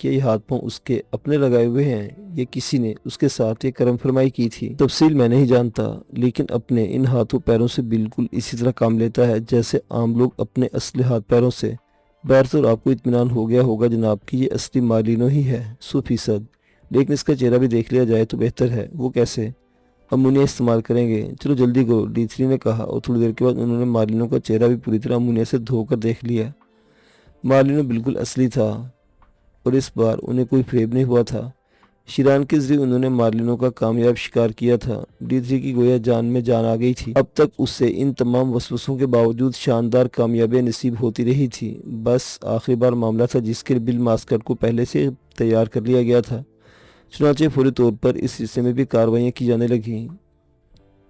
کہ یہ ہاتھ پاؤں اس کے اپنے لگائے ہوئے ہیں یا کسی نے اس کے ساتھ یہ کرم فرمائی کی تھی؟ تفصیل میں نہیں جانتا، لیکن اپنے ان ہاتھوں پیروں سے بالکل اسی طرح کام لیتا ہے جیسے عام لوگ اپنے اصلی ہاتھ پیروں سے۔ بہرحال آپ کو اطمینان ہو گیا ہوگا جناب کہ یہ اصلی مالینو ہی ہے 100%، لیکن اس کا چہرہ بھی دیکھ لیا جائے تو بہتر ہے۔ وہ کیسے؟ امونیا استعمال کریں گے؟ چلو جلدی کرو، D3 نے کہا، اور تھوڑی دیر کے بعد انہوں نے مالینو کا چہرہ بھی پوری طرح امونیا سے دھو کر دیکھ لیا۔ مالینو بالکل اصلی تھا اور اس بار انہیں کوئی فریب نہیں ہوا تھا۔ شیران کے ذریعے انہوں نے مارلینو کا کامیاب شکار کیا تھا۔ D3 کی گویا جان میں جان آ گئی تھی۔ اب تک اس سے ان تمام وسوسوں کے باوجود شاندار کامیابیاں نصیب ہوتی رہی تھی۔ بس آخری بار معاملہ تھا جس کے بل ماسکٹ کو پہلے سے تیار کر لیا گیا تھا۔ چنانچہ فوری طور پر اس حصے میں بھی کارروائیاں کی جانے لگیں۔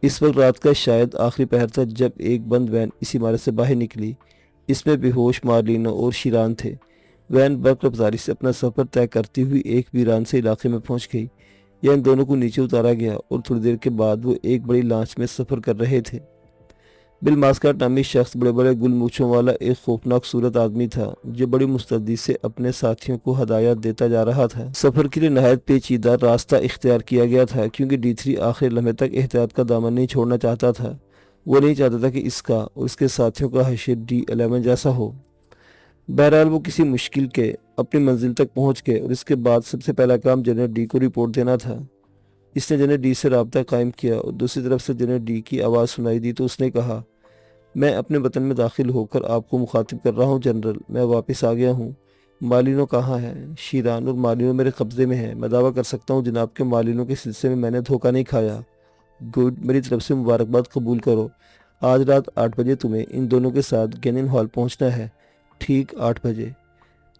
اس وقت رات کا شاید آخری پہر تھا جب ایک بند وین اس عمارت سے باہر نکلی۔ اس میں بے ہوش مارلینو اور شیران تھے۔ وین برق رفتاری سے اپنا سفر طے کرتی ہوئی ایک ویران سے علاقے میں پہنچ گئی۔ یہ ان دونوں کو نیچے اتارا گیا اور تھوڑی دیر کے بعد وہ ایک بڑی لانچ میں سفر کر رہے تھے۔ بل ماسکٹ نامی شخص بڑے بڑے گل مونچھوں والا ایک خوفناک صورت آدمی تھا جو بڑی مستعدی سے اپنے ساتھیوں کو ہدایات دیتا جا رہا تھا۔ سفر کے لیے نہایت پیچیدہ راستہ اختیار کیا گیا تھا کیونکہ D3 آخری لمحے تک احتیاط کا دامن نہیں چھوڑنا چاہتا تھا۔ وہ نہیں چاہتا تھا کہ اس کا اور اس کے ساتھیوں کا حشر D11 جیسا ہو۔ بہرحال وہ کسی مشکل کے اپنی منزل تک پہنچ گئے اور اس کے بعد سب سے پہلا کام جنرل D کو رپورٹ دینا تھا۔ اس نے جنرل D سے رابطہ قائم کیا اور دوسری طرف سے جنرل D کی آواز سنائی دی تو اس نے کہا، میں اپنے وطن میں داخل ہو کر آپ کو مخاطب کر رہا ہوں جنرل، میں واپس آ گیا ہوں۔ مالینو کہاں ہے؟ شیران اور مالینو میرے قبضے میں ہے۔ میں دعویٰ کر سکتا ہوں جناب کہ مالینو کے سلسلے میں نے دھوکہ نہیں کھایا۔ گڈ، میری طرف سے مبارکباد قبول کرو۔ آج رات 8 بجے تمہیں ان دونوں کے ساتھ گینن ہال پہنچنا ہے۔ ٹھیک 8 بجے۔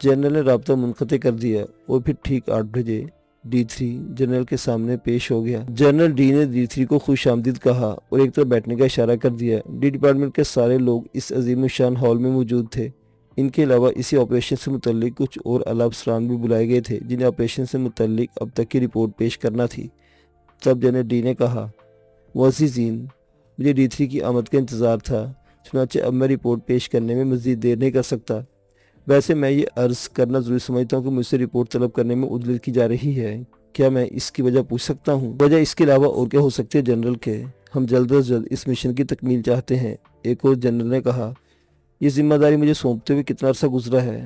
جنرل نے رابطہ منقطع کر دیا اور پھر ٹھیک 8 بجے D3 جنرل کے سامنے پیش ہو گیا۔ جنرل D نے D3 کو خوش آمدید کہا اور ایک طرف بیٹھنے کا اشارہ کر دیا۔ D ڈپارٹمنٹ کے سارے لوگ اس عظیم الشان ہال میں موجود تھے۔ ان کے علاوہ اسی آپریشن سے متعلق کچھ اور اعلیٰ افسران بھی بلائے گئے تھے جنہیں آپریشن سے متعلق اب تک کی رپورٹ پیش کرنا تھی۔ تب جنرل D نے کہا، معززین، مجھے D3 کی آمد کا انتظار تھا، چنانچہ اب میں رپورٹ پیش کرنے میں مزید دیر نہیں کر سکتا۔ ویسے میں یہ عرض کرنا ضروری سمجھتا ہوں کہ مجھ سے رپورٹ طلب کرنے میں عجلت کی جا رہی ہے۔ کیا میں اس کی وجہ پوچھ سکتا ہوں؟ وجہ اس کے علاوہ اور کیا ہو سکتی ہے جنرل کے؟ ہم جلد از جلد اس مشن کی تکمیل چاہتے ہیں۔ ایک اور جنرل نے کہا، یہ ذمہ داری مجھے سونپتے ہوئے کتنا عرصہ گزرا ہے؟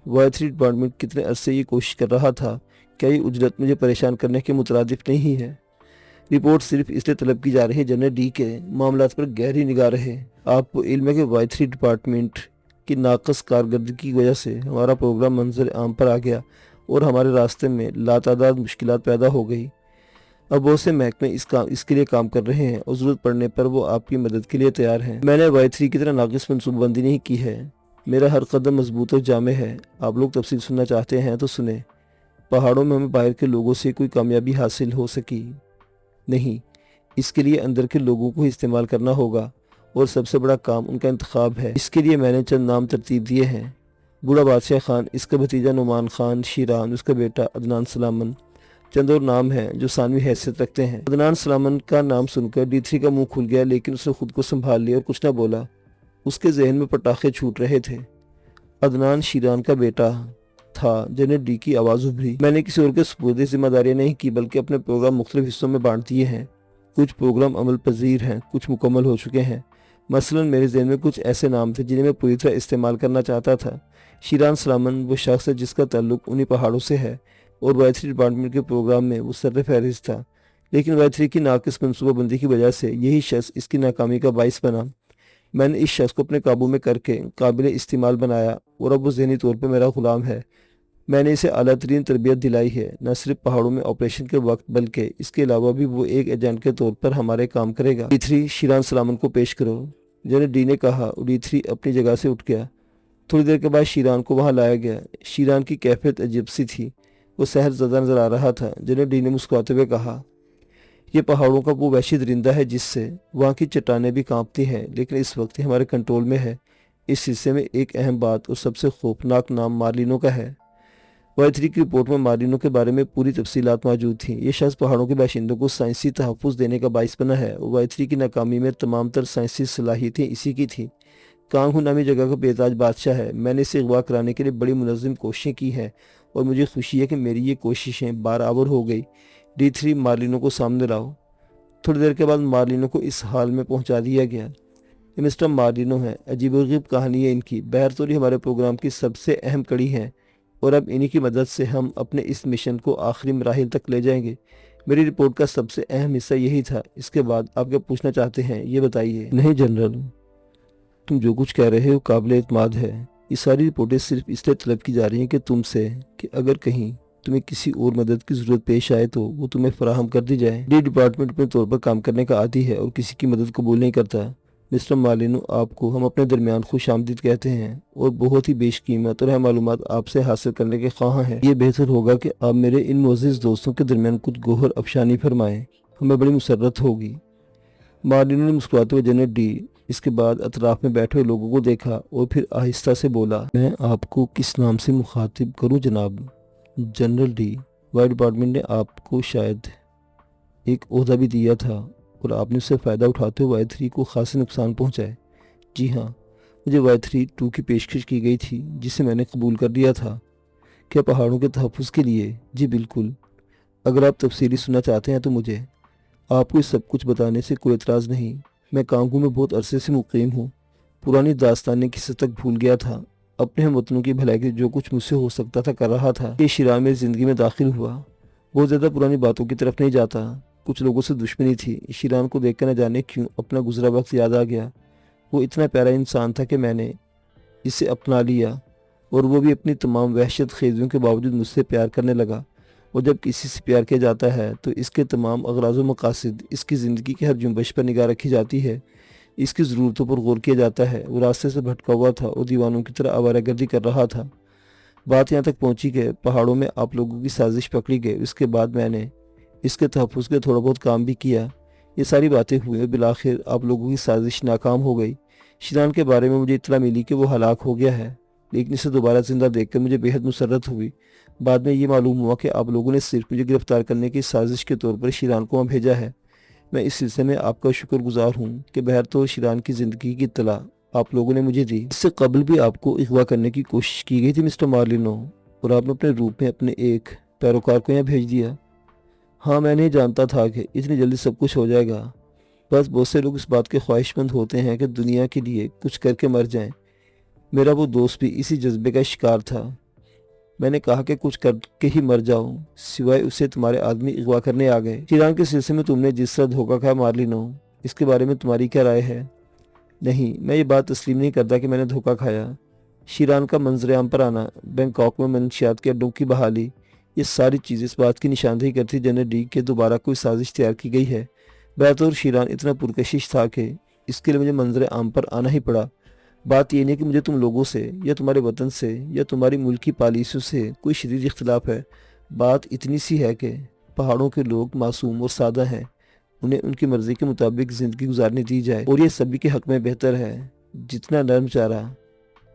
Y3 ڈپارٹمنٹ کتنے عرصے یہ کوشش کر رہا تھا؟ کیا یہ اجرت مجھے پریشان کرنے کے مترادف نہیں ہے؟ رپورٹ صرف اس لیے طلب کی جا رہی ہے جنرل D کے معاملات پر گہری نگاہ رہے۔ آپ کو علم ہے کہ Y3 ڈپارٹمنٹ کی ناقص کارکردگی کی وجہ سے ہمارا پروگرام منظر عام پر آ گیا اور ہمارے راستے میں لاتعداد مشکلات پیدا ہو گئی۔ اب بہت سے محکمے اس کے لیے کام کر رہے ہیں اور ضرورت پڑنے پر وہ آپ کی مدد کے لیے تیار ہیں۔ میں نے Y3 کی طرح ناقص منصوبہ بندی نہیں کی ہے۔ میرا ہر قدم مضبوط اور جامع ہے۔ آپ لوگ تفصیل سننا چاہتے ہیں تو سنیں۔ پہاڑوں میں ہمیں باہر کے لوگوں سے کوئی کامیابی حاصل ہو سکی نہیں۔ اس کے لیے اندر کے لوگوں کو ہی استعمال کرنا ہوگا اور سب سے بڑا کام ان کا انتخاب ہے۔ اس کے لیے میں نے چند نام ترتیب دیے ہیں۔ بوڑھا بادشاہ خان، اس کا بھتیجا نعمان خان، شیران، اس کا بیٹا عدنان سلامن۔ چند اور نام ہیں جو ثانوی حیثیت رکھتے ہیں۔ عدنان سلامن کا نام سن کر D3 کا منہ کھل گیا، لیکن اس نے خود کو سنبھال لیا اور کچھ نہ بولا۔ اس کے ذہن میں پٹاخے چھوٹ رہے تھے۔ عدنان شیران کا بیٹا تھا۔ جنرل D کی آواز ابھری، میں نے کسی اور کے سپرد ذمہ داریاں نہیں کی بلکہ اپنے پروگرام مختلف حصوں میں بانٹ دیے ہیں۔ کچھ پروگرام عمل پذیر ہیں، کچھ مکمل ہو چکے ہیں۔ مثلاً میرے ذہن میں کچھ ایسے نام تھے جنہیں میں پوری طرح استعمال کرنا چاہتا تھا۔ شیران سلامن وہ شخص ہے جس کا تعلق انہی پہاڑوں سے ہے اور Y3 ڈپارٹمنٹ کے پروگرام میں وہ سر فہرست تھا، لیکن Y3 کی ناقص منصوبہ بندی کی وجہ سے یہی شخص اس کی ناکامی کا باعث بنا۔ میں نے اس شخص کو اپنے قابو میں کر کے قابل استعمال بنایا اور اب وہ ذہنی طور پر میرا غلام ہے۔ میں نے اسے اعلیٰ ترین تربیت دلائی ہے، نہ صرف پہاڑوں میں آپریشن کے وقت بلکہ اس کے علاوہ بھی وہ ایک ایجنٹ کے طور پر ہمارے کام کرے گا۔ D3 شیران سلامن کو پیش کرو، جنرل D نے کہا اور D3 اپنی جگہ سے اٹھ گیا۔ تھوڑی دیر کے بعد شیران کو وہاں لایا گیا۔ شیران کی کیفیت عجیب سی تھی، وہ سحر زدہ نظر آ رہا تھا۔ جنرل D نے مسکراتے ہوئے کہا، یہ پہاڑوں کا وہ وحشی درندہ ہے جس سے وہاں کی چٹانیں بھی کانپتی ہیں، لیکن اس وقت یہ ہمارے کنٹرول میں ہے۔ اس حصے میں ایک اہم بات اور سب سے خوفناک نام مارلینو کا ہے۔ Y3 کی رپورٹ میں مارلینو کے بارے میں پوری تفصیلات موجود تھیں۔ یہ شخص پہاڑوں کے باشندوں کو سائنسی تحفظ دینے کا باعث بنا ہے اور Y3 کی ناکامی میں تمام تر سائنسی صلاحیتیں اسی کی تھیں۔ کانگ ہو نامی جگہ کا بے تاج بادشاہ ہے۔ میں نے اسے اغوا کرانے کے لیے بڑی منظم کوششیں کی ہیں اور مجھے خوشی ہے کہ میری یہ کوششیں برابر ہو گئی۔ D3 مارلینو کو سامنے لاؤ۔ تھوڑی دیر کے بعد مارلینو کو اس حال میں پہنچا دیا گیا۔ یہ مسٹر مارلینو ہے، عجیب و غریب کہانی ہے ان کی، بہرطور یہ ہمارے پروگرام کی سب سے اہم کڑی ہیں اور اب انہی کی مدد سے ہم اپنے اس مشن کو آخری مراحل تک لے جائیں گے۔ میری رپورٹ کا سب سے اہم حصہ یہی تھا۔ اس کے بعد آپ کیا پوچھنا چاہتے ہیں یہ بتائیے۔ نہیں جنرل، تم جو کچھ کہہ رہے ہو قابل اعتماد ہے۔ یہ ساری رپورٹیں صرف اس لیے طلب کی جا رہی ہیں کہ تم سے کہ اگر کہیں تمہیں کسی اور مدد کی ضرورت پیش آئے تو وہ تمہیں فراہم کر دی جائے۔ یہ ڈپارٹمنٹ اپنے طور پر کام کرنے کا عادی ہے اور کسی کی مدد قبول نہیں کرتا۔ مسٹر مارلینو، آپ کو ہم اپنے درمیان خوش آمدید کہتے ہیں اور بہت ہی بیش قیمت اور اہم معلومات آپ سے حاصل کرنے کے خواہاں ہیں۔ یہ بہتر ہوگا کہ آپ میرے ان معزز دوستوں کے درمیان کچھ گوہر افشانی فرمائیں، ہمیں بڑی مسرت ہوگی۔ مارلینو نے مسکراتے ہوئے جنرل ڈی، اس کے بعد اطراف میں بیٹھے ہوئے لوگوں کو دیکھا اور پھر آہستہ سے بولا، میں آپ کو کس نام سے مخاطب کروں جناب؟ جنرل ڈی، وائر ڈپارٹمنٹ نے آپ کو شاید ایک عہدہ بھی دیا تھا اور آپ نے اس سے فائدہ اٹھاتے ہوئے Y3 کو خاصی نقصان پہنچائے۔ جی ہاں، مجھے Y32 کی پیشکش کی گئی تھی جسے میں نے قبول کر لیا تھا۔ کیا پہاڑوں کے تحفظ کے لیے؟ جی بالکل۔ اگر آپ تفصیلی سننا چاہتے ہیں تو مجھے آپ کو سب کچھ بتانے سے کوئی اعتراض نہیں۔ میں کانگو میں بہت عرصے سے مقیم ہوں، پرانی داستانیں کسی تک بھول گیا تھا، اپنے ہم وطنوں کی بھلائی کے جو کچھ مجھ سے ہو سکتا تھا کر رہا تھا۔ یہ شیران میری زندگی میں داخل ہوا، بہت زیادہ پرانی باتوں کی طرف نہیں جاتا۔ کچھ لوگوں سے دشمنی تھی، شیران کو دیکھ کر نہ جانے کیوں اپنا گزرا وقت یاد آ گیا۔ وہ اتنا پیارا انسان تھا کہ میں نے اسے اپنا لیا اور وہ بھی اپنی تمام وحشت خیزیوں کے باوجود مجھ سے پیار کرنے لگا۔ اور جب کسی سے پیار کیا جاتا ہے تو اس کے تمام اغراض و مقاصد، اس کی زندگی کے ہر جنبش پر نگاہ رکھی جاتی ہے، اس کی ضرورتوں پر غور کیا جاتا ہے۔ وہ راستے سے بھٹکا ہوا تھا اور دیوانوں کی طرح آوارہ گردی کر رہا تھا۔ بات یہاں تک پہنچی کہ پہاڑوں میں آپ لوگوں کی سازش پکڑی گئی۔ اس کے بعد میں نے اس کے تحفظ کے تھوڑا بہت کام بھی کیا۔ یہ ساری باتیں ہوئی اور بالآخر آپ لوگوں کی سازش ناکام ہو گئی۔ شیران کے بارے میں مجھے اطلاع ملی کہ وہ ہلاک ہو گیا ہے، لیکن اسے دوبارہ زندہ دیکھ کر مجھے بہت مسرت ہوئی۔ بعد میں یہ معلوم ہوا کہ آپ لوگوں نے صرف مجھے گرفتار کرنے کی سازش کے طور پر شیران کو وہاں بھیجا ہے۔ میں اس سلسلے میں آپ کا شکر گزار ہوں کہ بہرطور شیران کی زندگی کی اطلاع آپ لوگوں نے مجھے دی۔ اس سے قبل بھی آپ کو اغوا کرنے کی کوشش کی گئی تھی مسٹر مارلینو، اور آپ نے اپنے روپ میں اپنے ایک پیروکار کو یہاں بھیج دیا۔ ہاں، میں نہیں جانتا تھا کہ اتنی جلدی سب کچھ ہو جائے گا۔ بس بہت سے لوگ اس بات کے خواہش مند ہوتے ہیں کہ دنیا کے لیے کچھ کر کے مر جائیں۔ میرا وہ دوست بھی اسی جذبے کا شکار تھا۔ میں نے کہا کہ کچھ کر کے ہی مر جاؤ، سوائے اسے تمہارے آدمی اغوا کرنے آ گئے۔ شیران کے سلسلے میں تم نے جس طرح دھوکہ کھایا مارلینو، اس کے بارے میں تمہاری کیا رائے ہے؟ نہیں، میں یہ بات تسلیم نہیں کرتا کہ میں نے دھوکہ کھایا۔ شیران کا منظر عام پر آنا، بینکاک میں منشیات کے اڈوں کی بحالی، یہ ساری چیزیں اس بات کی نشاندہی کرتی جنرل ڈی کہ دوبارہ کوئی سازش تیار کی گئی ہے۔ بہرطور شیران اتنا پرکشش تھا کہ اس کے لیے مجھے منظر عام پر آنا ہی پڑا۔ بات یہ نہیں کہ مجھے تم لوگوں سے یا تمہارے وطن سے یا تمہاری ملکی پالیسیوں سے کوئی شدید اختلاف ہے۔ بات اتنی سی ہے کہ پہاڑوں کے لوگ معصوم اور سادہ ہیں، انہیں ان کی مرضی کے مطابق زندگی گزارنے دی جائے، اور یہ سبھی کے حق میں بہتر ہے۔ جتنا نرم چارہ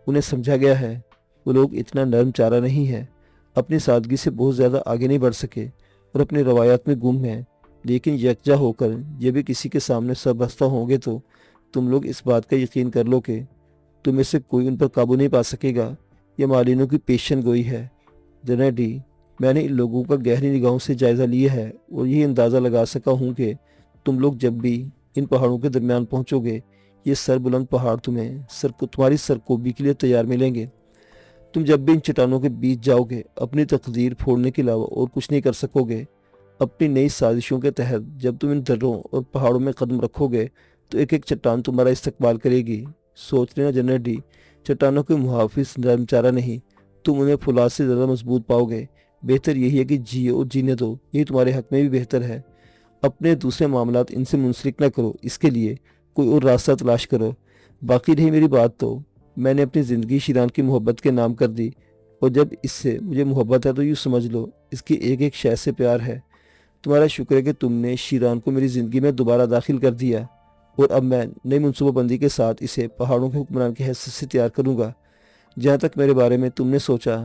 انہیں سمجھا گیا ہے، وہ لوگ اتنا نرم چارہ نہیں ہے، اپنی سادگی سے بہت زیادہ آگے نہیں بڑھ سکے اور اپنی روایات میں گم ہیں، لیکن یکجا ہو کر یہ بھی کسی کے سامنے سربستہ ہوں گے تو تم لوگ اس بات کا یقین کر لو کہ تم میں سے کوئی ان پر قابو نہیں پا سکے گا۔ یہ مارلینو کی پیشن گوئی ہے۔ جنرل ڈی، میں نے ان لوگوں کا گہری نگاہوں سے جائزہ لیا ہے اور یہ اندازہ لگا سکا ہوں کہ تم لوگ جب بھی ان پہاڑوں کے درمیان پہنچو گے، یہ سر بلند پہاڑ تمہاری سرکوبی کے لیے تیار ملیں گے۔ تم جب بھی ان چٹانوں کے بیچ جاؤ گے، اپنی تقدیر پھوڑنے کے علاوہ اور کچھ نہیں کر سکو گے۔ اپنی نئی سازشوں کے تحت جب تم ان دروں اور پہاڑوں میں قدم رکھو گے تو ایک ایک چٹان تمہارا استقبال کرے گی۔ سوچ لینا جنرل ڈی، چٹانوں کے محافظ نرم چارہ نہیں، تم انہیں فولاد سے زیادہ مضبوط پاؤ گے۔ بہتر یہی ہے کہ جیو اور جینے دو، یہی تمہارے حق میں بھی بہتر ہے۔ اپنے دوسرے معاملات ان سے منسلک نہ کرو، اس کے لیے کوئی اور راستہ تلاش کرو۔ باقی رہی میری بات تو میں نے اپنی زندگی شیران کی محبت کے نام کر دی، اور جب اس سے مجھے محبت ہے تو یوں سمجھ لو اس کی ایک ایک شے سے پیار ہے۔ تمہارا شکر ہے کہ تم نے شیران کو میری زندگی میں دوبارہ داخل کر دیا، اور اب میں نئی منصوبہ بندی کے ساتھ اسے پہاڑوں کے حکمران کی حیثیت سے تیار کروں گا۔ جہاں تک میرے بارے میں تم نے سوچا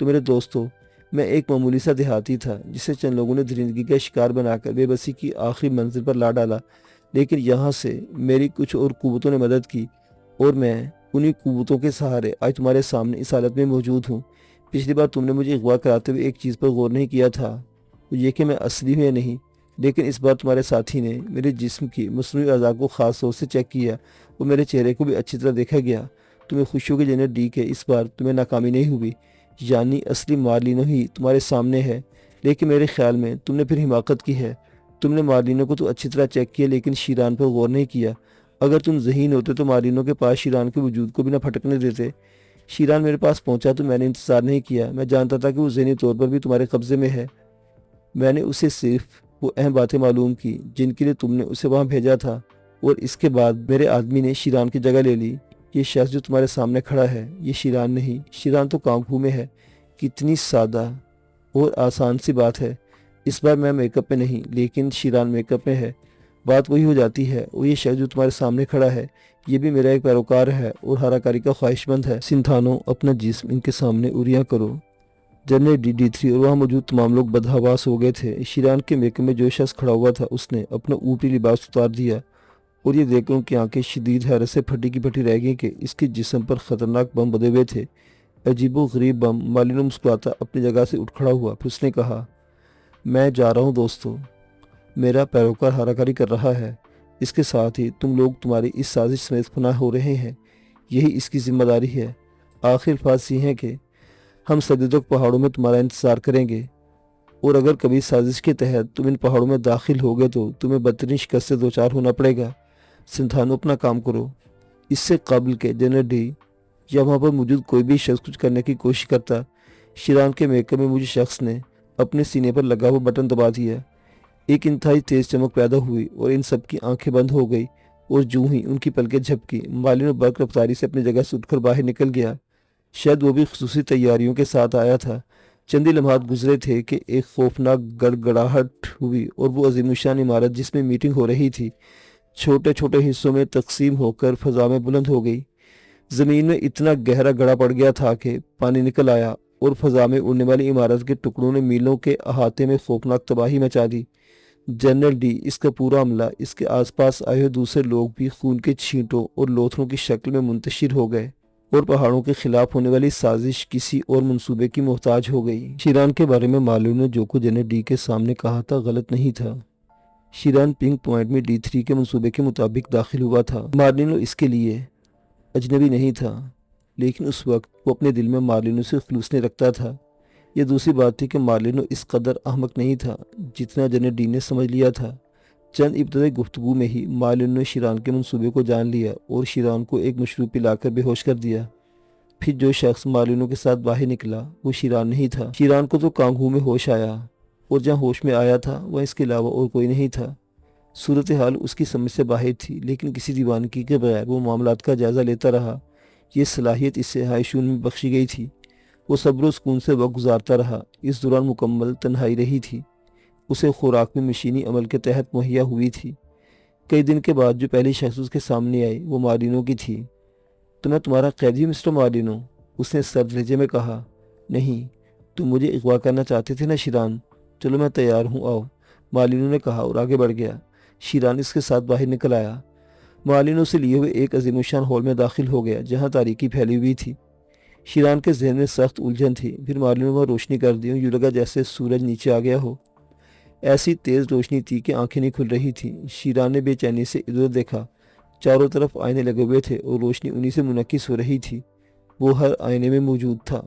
تو میرے دوستو، میں ایک معمولی سا دیہاتی تھا جسے چند لوگوں نے درندگی کا شکار بنا کر بے بسی کی آخری منزل پر لا ڈالا، لیکن یہاں سے میری کچھ اور قوتوں نے مدد کی اور میں انہی قوتوں کے سہارے آج تمہارے سامنے اس حالت میں موجود ہوں۔ پچھلی بار تم نے مجھے اغوا کراتے ہوئے ایک چیز پر غور نہیں کیا تھا، وہ یہ کہ میں اصلی ہوں یا نہیں، لیکن اس بار تمہارے ساتھی نے میرے جسم کی مصنوعی اعضاء کو خاص طور سے چیک کیا، وہ میرے چہرے کو بھی اچھی طرح دیکھا گیا۔ تمہیں خوشی ہوگی جنرل ڈی کہ اس بار تمہیں ناکامی نہیں ہوئی، یعنی اصلی مارلینو ہی تمہارے سامنے ہے، لیکن میرے خیال میں تم نے پھر حماقت کی ہے۔ تم نے مارلینو کو تو اچھی طرح چیک کیا لیکن شیران پر غور نہیں کیا۔ اگر تم ذہین ہوتے تو مارلینو کے پاس شیران کے وجود کو بھی نہ پھٹکنے دیتے۔ شیران میرے پاس پہنچا تو میں نے انتظار نہیں کیا، میں جانتا تھا کہ وہ ذہنی طور پر بھی تمہارے قبضے میں ہے۔ میں نے اسے صرف وہ اہم باتیں معلوم کی جن کے لیے تم نے اسے وہاں بھیجا تھا، اور اس کے بعد میرے آدمی نے شیران کی جگہ لے لی۔ یہ شخص جو تمہارے سامنے کھڑا ہے یہ شیران نہیں، شیران تو کانگھو میں ہے۔ کتنی سادہ اور آسان سی بات ہے۔ اس بار میں میک اپ میں نہیں لیکن شیران میک اپ میں ہے، بات وہی ہو جاتی ہے۔ اور یہ شخص جو تمہارے سامنے کھڑا ہے یہ بھی میرا ایک پیروکار ہے اور ہراکاری کا خواہش مند ہے۔ سنتھانو، اپنا جسم ان کے سامنے اوریاں کرو۔ جنرل ڈی3 اور وہاں موجود تمام لوگ بدحواس ہو گئے تھے۔ شیران کے میک اپ میں جو شخص کھڑا ہوا تھا اس نے اپنا اوپری لباس اتار دیا، اور یہ دیکھ کر ان کی آنکھیں شدید حیرت سے پھٹی کی پھٹی رہ گئیں کہ اس کے جسم پر خطرناک بم بدے ہوئے تھے، عجیب و غریب بم۔ مارلینو مسکراتا اپنی جگہ سے اٹھ کھڑا ہوا، پھر اس نے کہا، میں جا رہا ہوں دوستو، میرا پیروکار ہراکاری کر رہا ہے، اس کے ساتھ ہی تم لوگ تمہاری اس سازش سمیت پناہ ہو رہے ہیں، یہی اس کی ذمہ داری ہے۔ آخر الفاظ یہ ہیں کہ ہم صدیوں تک پہاڑوں میں تمہارا انتظار کریں گے، اور اگر کبھی سازش کے تحت تم ان پہاڑوں میں داخل ہو گئے تو تمہیں بدترین شکست سے دوچار ہونا پڑے گا۔ سنتھانو، اپنا کام کرو۔ اس سے قبل کہ جنرل ڈی یا وہاں پر موجود کوئی بھی شخص کچھ کرنے کی کوشش کرتا، شیران کے میک اپ میں مجھے شخص نے اپنے سینے پر لگا ہوا بٹن دبا دیا۔ ایک انتہائی تیز چمک پیدا ہوئی اور ان سب کی آنکھیں بند ہو گئی، اور جو ہی ان کی پلکیں جھپکی مارلینو برق رفتاری سے اپنی جگہ سے اٹھ کر باہر نکل گیا۔ شاید وہ بھی خصوصی تیاریوں کے ساتھ آیا تھا۔ چند ہی لمحات گزرے تھے کہ ایک خوفناک گڑگڑاہٹ ہوئی اور وہ عظیم الشان عمارت جس میں میٹنگ ہو رہی تھی چھوٹے چھوٹے حصوں میں تقسیم ہو کر فضا میں بلند ہو گئی۔ زمین میں اتنا گہرا گڑھا پڑ گیا تھا کہ پانی نکل آیا، اور فضا میں اڑنے والی عمارت کے ٹکڑوں نے میلوں کے احاطے میں خوفناک تباہی مچا دی۔ جنرل ڈی، اس کا پورا عملہ، اس کے آس پاس آئے ہوئے دوسرے لوگ بھی خون کے چھینٹوں اور لوتھڑوں کی شکل میں منتشر ہو گئے، اور پہاڑوں کے خلاف ہونے والی سازش کسی اور منصوبے کی محتاج ہو گئی۔ شیران کے بارے میں معلوم نے جو کچھ جنرل ڈی کے سامنے کہا تھا غلط نہیں تھا۔ شیران پنک پوائنٹ میں ڈی3 کے منصوبے کے مطابق داخل ہوا تھا۔ مارلینو اس کے لیے اجنبی نہیں تھا، لیکن اس وقت وہ اپنے دل میں مارلینو سے خلوص نہیں رکھتا تھا۔ یہ دوسری بات تھی کہ مارلینو اس قدر احمق نہیں تھا جتنا جنرل ڈی نے سمجھ لیا تھا۔ چند ابتدائی گفتگو میں ہی مارلینو نے شیران کے منصوبے کو جان لیا اور شیران کو ایک مشروب پلا کر بے ہوش کر دیا۔ پھر جو شخص مارلینو کے ساتھ باہر نکلا وہ شیران نہیں تھا۔ شیران کو تو کانگھو میں ہوش آیا، اور جہاں ہوش میں آیا تھا وہ اس کے علاوہ اور کوئی نہیں تھا۔ صورتحال اس کی سمجھ سے باہر تھی، لیکن کسی دیوانگی کے بغیر وہ معاملات کا جائزہ لیتا رہا۔ یہ صلاحیت اس سے ہائشون میں بخشی گئی تھی۔ وہ صبر و سکون سے وقت گزارتا رہا۔ اس دوران مکمل تنہائی رہی تھی، اسے خوراک بھی مشینی عمل کے تحت مہیا ہوئی تھی۔ کئی دن کے بعد جو پہلی شخص اس کے سامنے آئی وہ مارلینو کی تھی۔ تو میں تمہارا قیدی ہوں مسٹر مارلینو، اس نے سرد لہجے میں کہا۔ نہیں، تم مجھے اغوا کرنا چاہتے تھے نا شیران؟ چلو میں تیار ہوں، آؤ، مارلینو نے کہا اور آگے بڑھ گیا۔ شیران اس کے ساتھ باہر نکل آیا۔ مارلینو سے لیے ہوئے ایک عظیم الشان ہال میں داخل ہو گیا جہاں تاریکی پھیلی ہوئی تھی۔ شیران کے ذہن میں سخت الجھن تھی۔ پھر مارلینو وہاں روشنی کر دی، یوں لگا جیسے سورج نیچے آ گیا ہو۔ ایسی تیز روشنی تھی کہ آنکھیں نہیں کھل رہی تھیں۔ شیران نے بے چینی سے ادھر دیکھا، چاروں طرف آئینے لگے ہوئے تھے اور روشنی انہی سے منعکس ہو رہی تھی۔ وہ ہر آئینے میں موجود تھا۔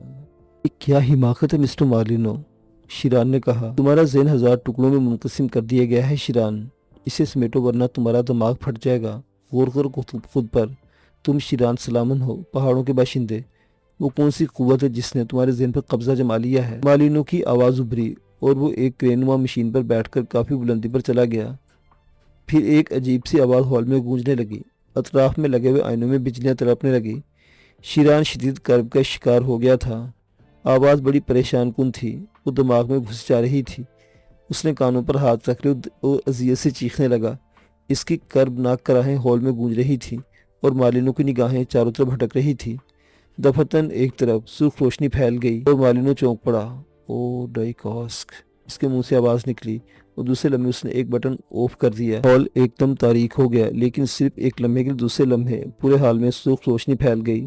کیا حماقت ہے مسٹر مارلینو، شیران نے کہا۔ تمہارا ذہن ہزار ٹکڑوں میں منقسم کر دیا گیا ہے شیران، اسے سمیٹو ورنہ تمہارا دماغ پھٹ جائے گا۔ غور کرو خود پر، تم شیران سلامن ہو، پہاڑوں کے باشندے۔ وہ کون سی قوت ہے جس نے تمہارے ذہن پر قبضہ جما لیا ہے؟ مارلینو کی آواز ابھری اور وہ ایک کرینما مشین پر بیٹھ کر کافی بلندی پر چلا گیا۔ پھر ایک عجیب سی آواز ہال میں گونجنے لگی، اطراف میں لگے ہوئے آئینوں میں بجلیاں تڑپنے لگی۔ شیران شدید کرب کا شکار ہو گیا تھا۔ آواز بڑی پریشان کن تھی، وہ دماغ میں گھس جا رہی تھی۔ اس نے کانوں پر ہاتھ رکھ لے اور اذیت سے چیخنے لگا۔ اس کی کربناک کراہیں ہال میں گونج رہی تھی اور مارلینو کی نگاہیں چاروں طرف بھٹک رہی تھی۔ دفتن ایک طرف سرخ روشنی پھیل گئی اور مارلینو چونک پڑا۔ او ڈائی کاسک، اس کے منہ سے آواز نکلی اور دوسرے لمحے اس نے ایک بٹن آف کر دیا۔ ہال ایک دم تاریک ہو گیا، لیکن صرف ایک لمحے کے دوسرے لمحے پورے ہال میں سرخ روشنی پھیل گئی۔